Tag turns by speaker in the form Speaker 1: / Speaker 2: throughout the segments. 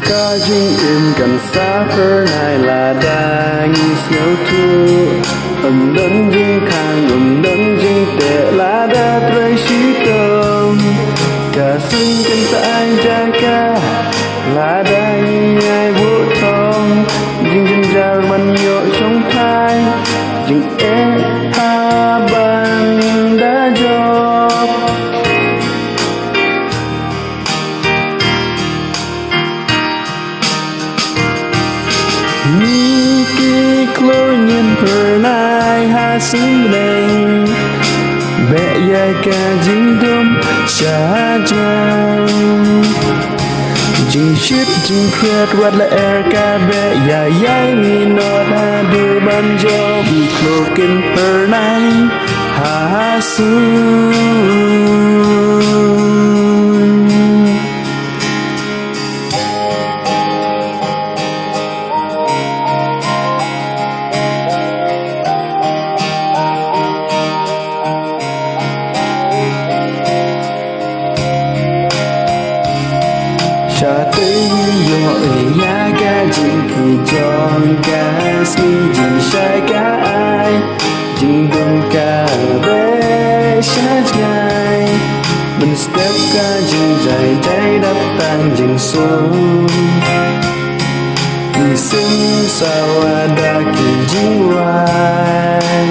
Speaker 1: Ca jingim gần xa Phyrnai Lada Ieid Ri đơn jing khang đơn jing tệ Lada Ieid Ri cả sinh chân sai jaga Lada Ieid Ri jing jing jar man yo trong thai jing ha ban đã job Niki Khlur nhìn Phyrnai ha sinh lên bẹ ya ca jingim cha jang jing shit jing khret wat la er ca bẹ ya yai mi no da du ban jo bi Khlur kin Phyrnai ha sinh cha tình yo ya ga jing ki Jong ga si jing sai ga ai jing dum ca be sha jai mình step ca jing dài trái đắp tan jing xuống đi sinh sao ada ki jingrwai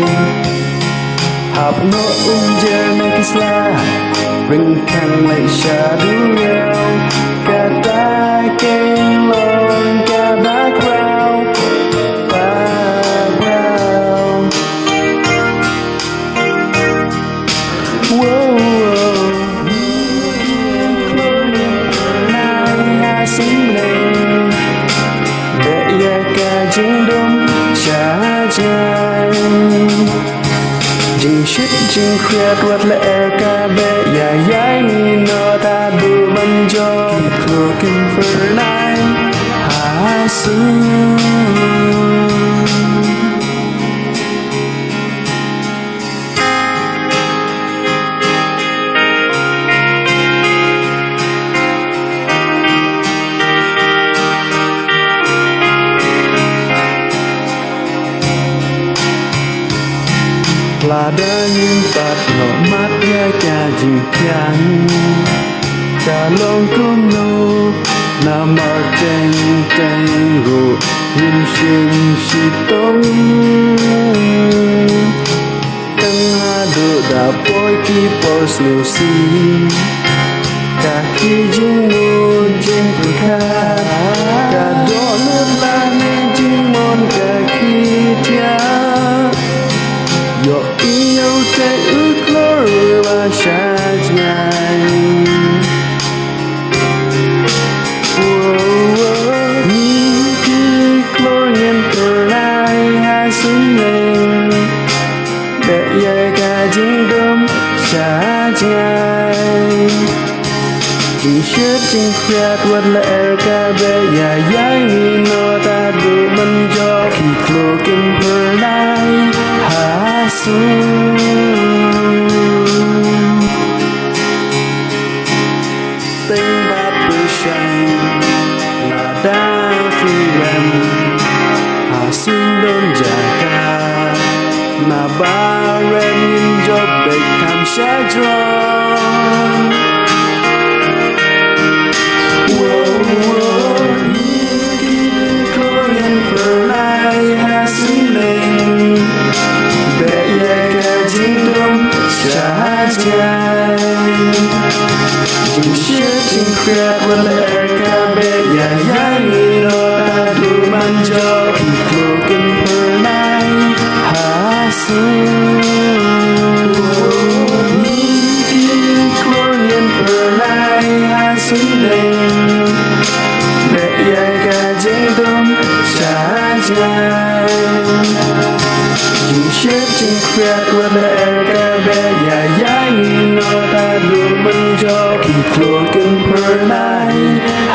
Speaker 1: hap no unjer na kisla ring thang lại sha du reo kadei Kane lon cả background whoa Khlur nhìn Phyrnai ha sinh lên bẹ ya ca jingim cha jang jing shit jing khret wat la er ca bẹ ya yai mi no ta du ban jo Khlur kin Phyrnai ha sinh Lada nhìn tạt lọ mắt ya cha jing kyang cha long kun no na mar teng teng ru yin shin shi tong tang ha do da boy ki pos liu si ka ki jing mo jing ka ka do lướt la ne jing mon ka ki tia yo yêu te Khlur và cha jai Niki Khlur nhìn Phyrnai ha sinh lên bẹ ya ca jingim cha jai jing shit jing khret wat la er ca bẹ ya yai mi no ta du ban jo ki Khlur kin Phyrnai ha sinh tình bát bư sanh là đã phi lem hà sinh đơn giản ca na ba ren nhìn job big tham sa drone Khlur nhìn Phyrnai ha sinh lên bẹ ya ca jingim cha jai jing shit jing khret wat la er ca bẹ ya yai mi no ta du ban jo ki Khlur kin Phyrnai ha sinh Niki Khlur nhìn Phyrnai ha sinh lên bẹ ya ca jingim cha jai jing shit jing khret wat la er ca bẹ ya yai mi no ta du ban jo ki Khlur kin Phyrnai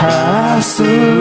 Speaker 1: ha sinh